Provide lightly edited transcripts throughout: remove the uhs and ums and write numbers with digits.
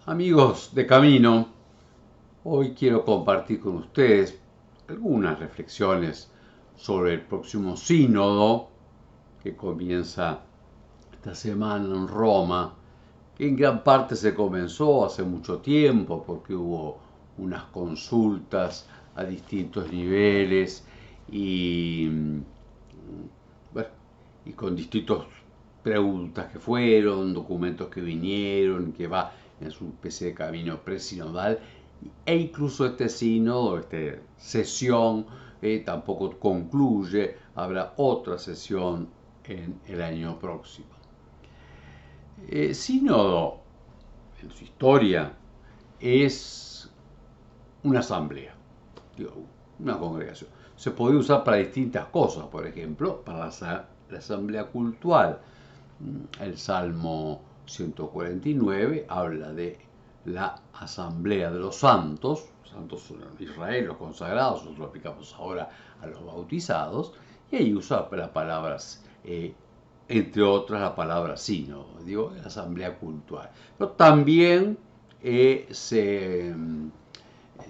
Amigos de Camino, hoy quiero compartir con ustedes algunas reflexiones sobre el próximo sínodo que comienza esta semana en Roma, que en gran parte se comenzó hace mucho tiempo porque hubo unas consultas a distintos niveles y, bueno, y con distintas preguntas que fueron, documentos que vinieron, que va en su especie de camino presinodal, e incluso este sínodo, esta sesión, tampoco concluye, habrá otra sesión en el año próximo. Sínodo, en su historia, es una asamblea, digo, una congregación. Se puede usar para distintas cosas, por ejemplo, para la asamblea cultural. El Salmo 149 habla de la asamblea de los santos de Israel, los consagrados, nosotros lo aplicamos ahora a los bautizados, y ahí usa las palabras, entre otras la palabra sínodo, digo, la asamblea cultural. Pero también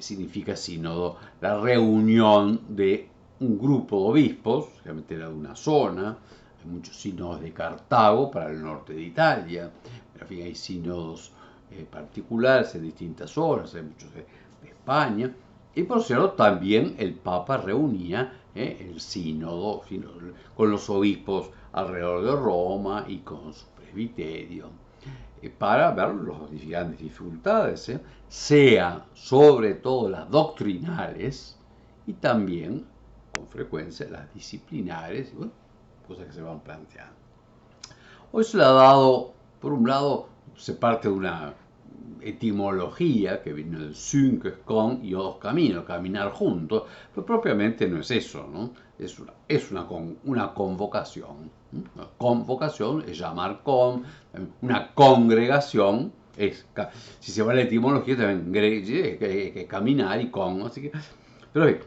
significa sínodo la reunión de un grupo de obispos, realmente era de una zona. Hay muchos sínodos de Cartago para el norte de Italia, en fin, hay sínodos particulares en distintas zonas, hay muchos de España, y por cierto también el Papa reunía el sínodo con los obispos alrededor de Roma y con su presbiterio para ver las grandes dificultades, sea sobre todo las doctrinales y también con frecuencia las disciplinares, bueno, cosas que se van planteando. Hoy se le ha dado, por un lado, se parte de una etimología que viene del syn, que es con, y dos caminos, caminar juntos, pero propiamente no es eso, ¿no? Una convocación. Una convocación es llamar con, una congregación es, si se va a la etimología también es caminar y con, así que, pero bien,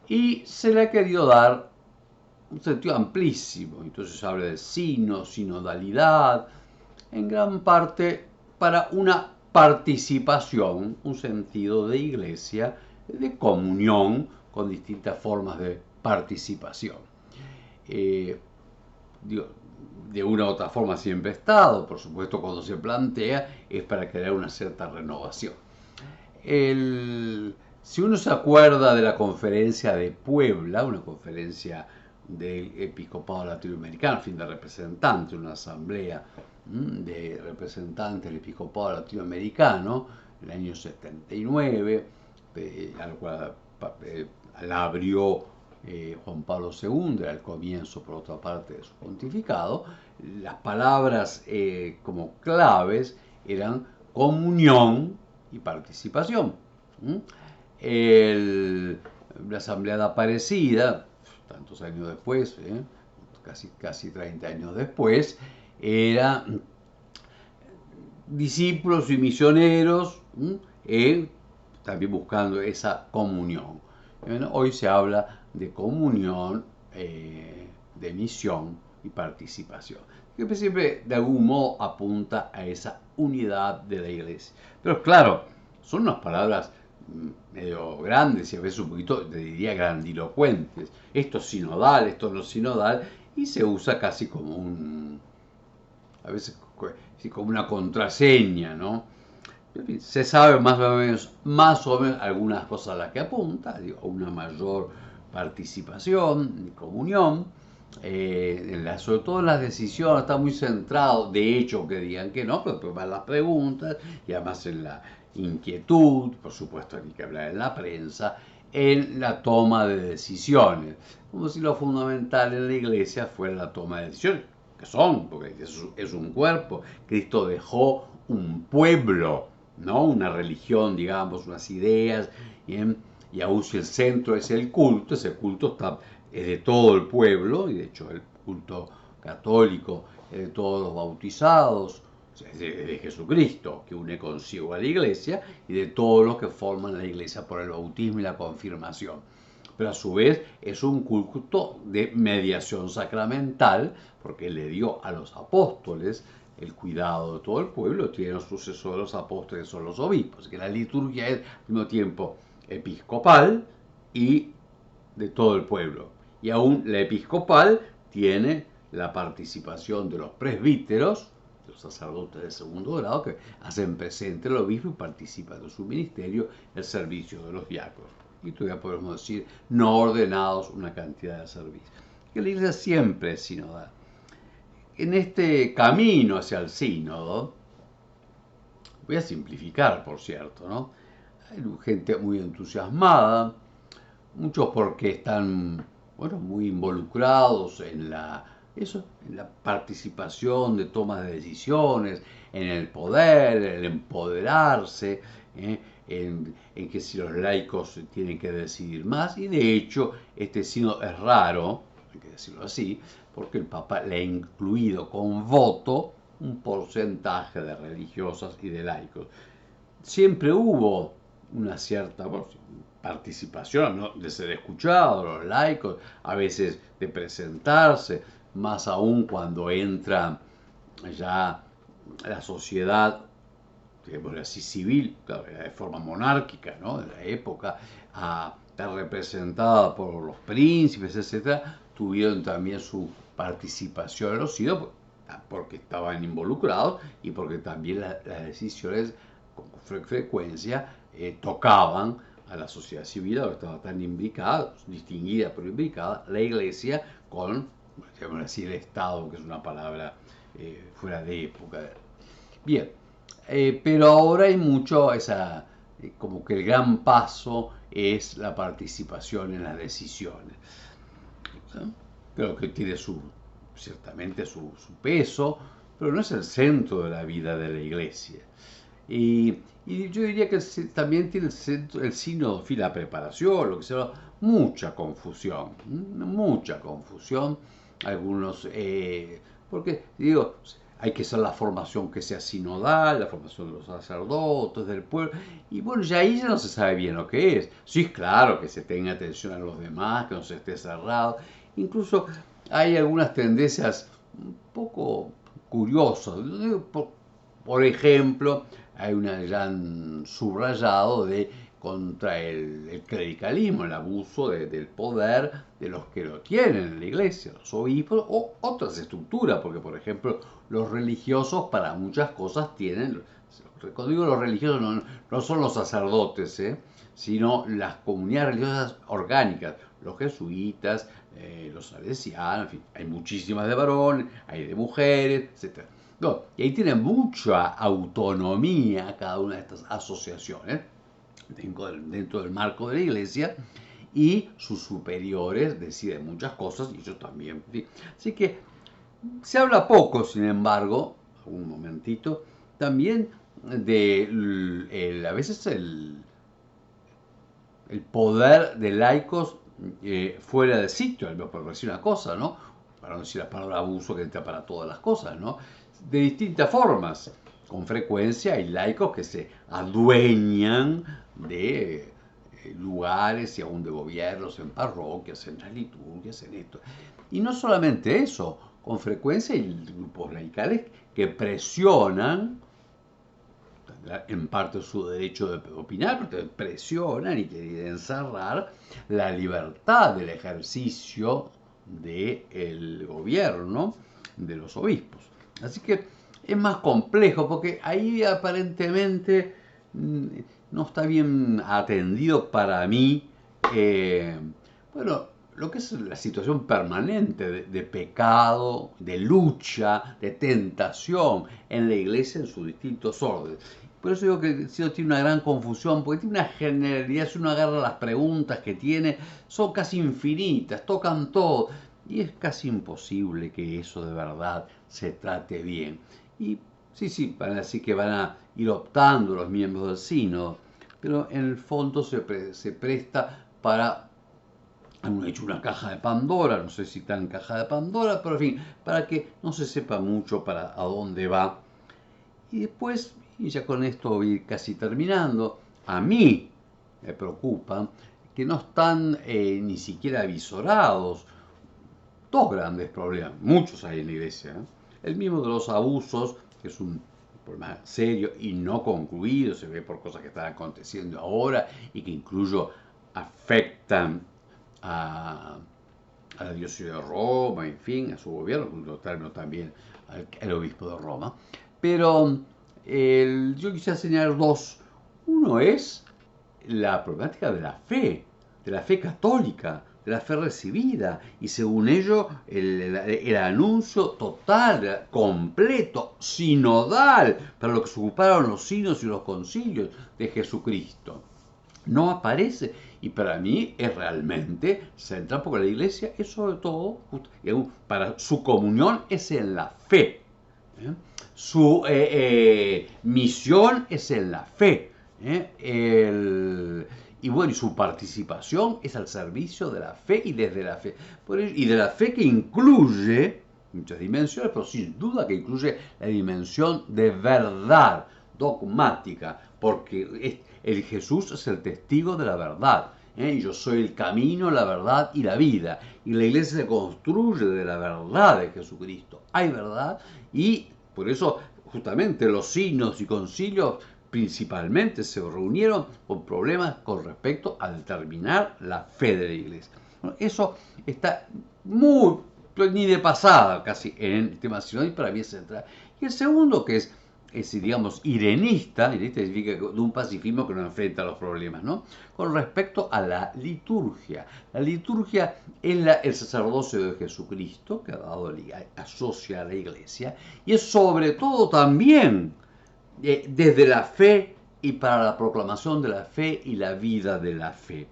y se le ha querido dar un sentido amplísimo, entonces se habla de sinodalidad, en gran parte para una participación, un sentido de iglesia, de comunión con distintas formas de participación. Eh, digo, de una u otra forma siempre ha estado, por supuesto cuando se plantea es para crear una cierta renovación. Si uno se acuerda de la conferencia de Puebla, una conferencia del episcopado latinoamericano, fin de representantes, una asamblea de representantes del episcopado latinoamericano, en el año 79, al cual la abrió Juan Pablo II, era el comienzo, por otra parte, de su pontificado. Las palabras como claves eran comunión y participación. La asamblea de Aparecida, tantos años después, casi 30 años después, era discípulos y misioneros, también buscando esa comunión. Bueno, hoy se habla de comunión, de misión y participación, que siempre de algún modo apunta a esa unidad de la iglesia. Pero claro, son unas palabras medio grandes y a veces un poquito, te diría, grandilocuentes. Esto es sinodal, esto no es sinodal, y se usa casi como a veces como una contraseña, ¿no? Se sabe más o menos algunas cosas a las que apunta, digo, una mayor participación y comunión, sobre todo en las decisiones, está muy centrado, de hecho que digan que no, pero después van las preguntas y además en la inquietud, por supuesto hay que hablar en la prensa, en la toma de decisiones, como si lo fundamental en la iglesia fuera la toma de decisiones, que son, porque es un cuerpo, Cristo dejó un pueblo, ¿no? Una religión, digamos, unas ideas, ¿bien? Y aún si el centro es el culto, ese culto es de todo el pueblo, y de hecho el culto católico es de todos los bautizados, es de Jesucristo, que une consigo a la iglesia, y de todos los que forman la iglesia por el bautismo y la confirmación. Pero a su vez es un culto de mediación sacramental, porque le dio a los apóstoles el cuidado de todo el pueblo, tiene los sucesores, los apóstoles, que son los obispos, que la liturgia es al mismo tiempo episcopal y de todo el pueblo. Y aún la episcopal tiene la participación de los presbíteros, los sacerdotes de segundo grado, que hacen presente al obispo y participan de su ministerio, el servicio de los diáconos. Y todavía podemos decir no ordenados, una cantidad de servicios. Que la iglesia siempre es sinodal. En este camino hacia el sínodo, voy a simplificar, por cierto, ¿no? Hay gente muy entusiasmada, muchos porque están, bueno, muy involucrados en la participación de tomas de decisiones, en el poder, en el empoderarse, en que si los laicos tienen que decidir más, y de hecho este sínodo es raro, hay que decirlo así, porque el Papa le ha incluido con voto un porcentaje de religiosas y de laicos. Siempre hubo una cierta participación, ¿no?, de ser escuchados los laicos, a veces de presentarse, más aún cuando entra ya la sociedad, digamos así, civil, claro, de forma monárquica, ¿no?, de la época, a estar representada por los príncipes, etcétera, tuvieron también su participación en los sínodos, porque estaban involucrados y porque también las decisiones con frecuencia tocaban a la sociedad civil, ahora estaba tan imbricada, distinguida pero imbricada, la iglesia con, digamos así, el Estado, que es una palabra fuera de época. Bien, pero ahora hay mucho esa, como que el gran paso es la participación en las decisiones. ¿Sí? Creo que tiene ciertamente su peso, pero no es el centro de la vida de la iglesia. Y yo diría que también tiene el sínodo, la preparación, lo que sea, mucha confusión, algunos, porque digo, hay que hacer la formación que sea sinodal, la formación de los sacerdotes, del pueblo, y bueno, ya ahí ya no se sabe bien lo que es. Sí, claro, que se tenga atención a los demás, que no se esté cerrado, incluso hay algunas tendencias un poco curiosas, por ejemplo, hay un gran subrayado contra el clericalismo, el abuso del poder de los que lo tienen en la iglesia, los obispos o otras estructuras, porque por ejemplo los religiosos para muchas cosas tienen, cuando digo los religiosos no son los sacerdotes, sino las comunidades religiosas orgánicas, los jesuitas, los salesianos, en fin, hay muchísimas de varones, hay de mujeres, etc. No, y ahí tiene mucha autonomía cada una de estas asociaciones dentro del marco de la iglesia, y sus superiores deciden muchas cosas y ellos también. Así que se habla poco, sin embargo, un momentito, también de a veces el poder de laicos fuera de sitio, por decir una cosa, ¿no? Para no decir la palabra abuso que entra para todas las cosas, ¿no? De distintas formas. Con frecuencia hay laicos que se adueñan de lugares y aún de gobiernos, en parroquias, en las liturgias, en esto. Y no solamente eso, con frecuencia hay grupos laicales que presionan, en parte su derecho de opinar, pero presionan y quieren encerrar la libertad del ejercicio del gobierno de los obispos. Así que es más complejo porque ahí aparentemente no está bien atendido para mí, bueno, lo que es la situación permanente de pecado, de lucha, de tentación en la iglesia en sus distintos órdenes. Por eso digo que el Sínodo tiene una gran confusión, porque tiene una generalidad, si uno agarra las preguntas que tiene, son casi infinitas, tocan todo, y es casi imposible que eso de verdad se trate bien. Y sí, así que van a ir optando los miembros del sínodo, pero en el fondo se presta para, han hecho una caja de Pandora, no sé si tan caja de Pandora, pero en fin, para que no se sepa mucho para a dónde va. Y después, y ya con esto voy casi terminando, a mí me preocupa que no están ni siquiera avisorados dos grandes problemas, muchos hay en la iglesia, el mismo de los abusos que es un problema serio y no concluido, se ve por cosas que están aconteciendo ahora y que incluso afectan a la diócesis de Roma, en fin, a su gobierno, en también al obispo de Roma. Pero yo quisiera señalar dos. Uno es la problemática de la fe católica, de la fe recibida, y según ello el anuncio total, completo, sinodal, para lo que se ocuparon los signos y los concilios de Jesucristo. No aparece, y para mí es realmente central, porque la iglesia es sobre todo, para su comunión es en la fe. Su misión es en la fe. Y bueno, y su participación es al servicio de la fe y desde la fe. Y de la fe que incluye muchas dimensiones, pero sin duda que incluye la dimensión de verdad dogmática, porque el Jesús es el testigo de la verdad. Y yo soy el camino, la verdad y la vida. Y la iglesia se construye de la verdad de Jesucristo. Hay verdad y por eso justamente los signos y concilios principalmente se reunieron con problemas con respecto a determinar la fe de la iglesia. Bueno, eso está muy, ni de pasada casi en el tema sinodal y para mí es central. Y el segundo que es digamos, irenista significa de un pacifismo que no enfrenta los problemas, ¿no? Con respecto a la liturgia. La liturgia es el sacerdocio de Jesucristo, que ha dado, asocia a la iglesia, y es sobre todo también desde la fe y para la proclamación de la fe y la vida de la fe.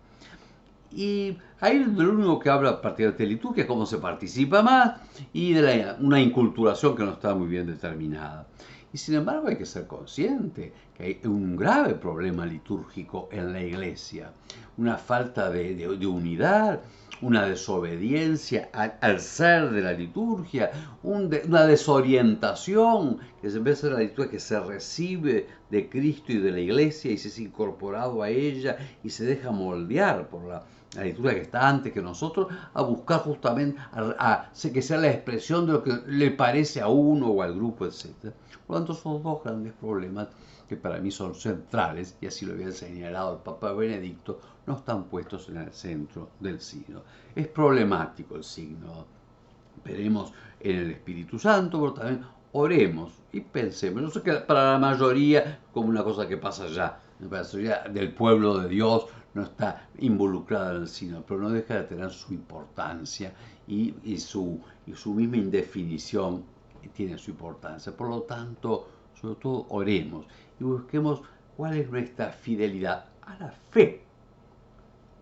Y ahí es lo único que habla a partir de liturgia, cómo se participa más y de una inculturación que no está muy bien determinada. Y sin embargo hay que ser consciente que hay un grave problema litúrgico en la iglesia, una falta de unidad, una desobediencia al ser de la liturgia, una desorientación, que en vez de la liturgia que se recibe de Cristo y de la iglesia y se es incorporado a ella y se deja moldear por la liturgia que está antes que nosotros, a buscar justamente que sea la expresión de lo que le parece a uno o al grupo, etc. Por lo tanto, son dos grandes problemas que para mí son centrales, y así lo había señalado el Papa Benedicto, no están puestos en el centro del signo. Es problemático el signo. Veremos en el Espíritu Santo, pero también oremos y pensemos. Yo sé que para la mayoría, como una cosa que pasa ya, la mayoría del pueblo de Dios no está involucrada en el signo, pero no deja de tener su importancia y su misma indefinición tiene su importancia. Por lo tanto, sobre todo oremos y busquemos cuál es nuestra fidelidad a la fe,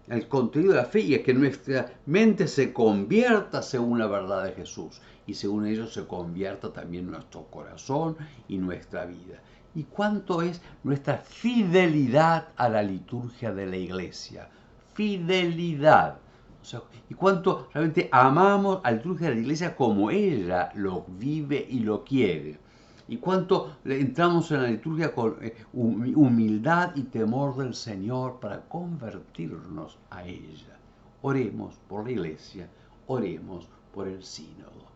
al contenido de la fe, y a que nuestra mente se convierta según la verdad de Jesús y según ello se convierta también nuestro corazón y nuestra vida. ¿Y cuánto es nuestra fidelidad a la liturgia de la iglesia? Fidelidad. O sea, y cuánto realmente amamos a la liturgia de la iglesia como ella lo vive y lo quiere. Y cuánto entramos en la liturgia con humildad y temor del Señor para convertirnos a ella. Oremos por la iglesia, oremos por el sínodo.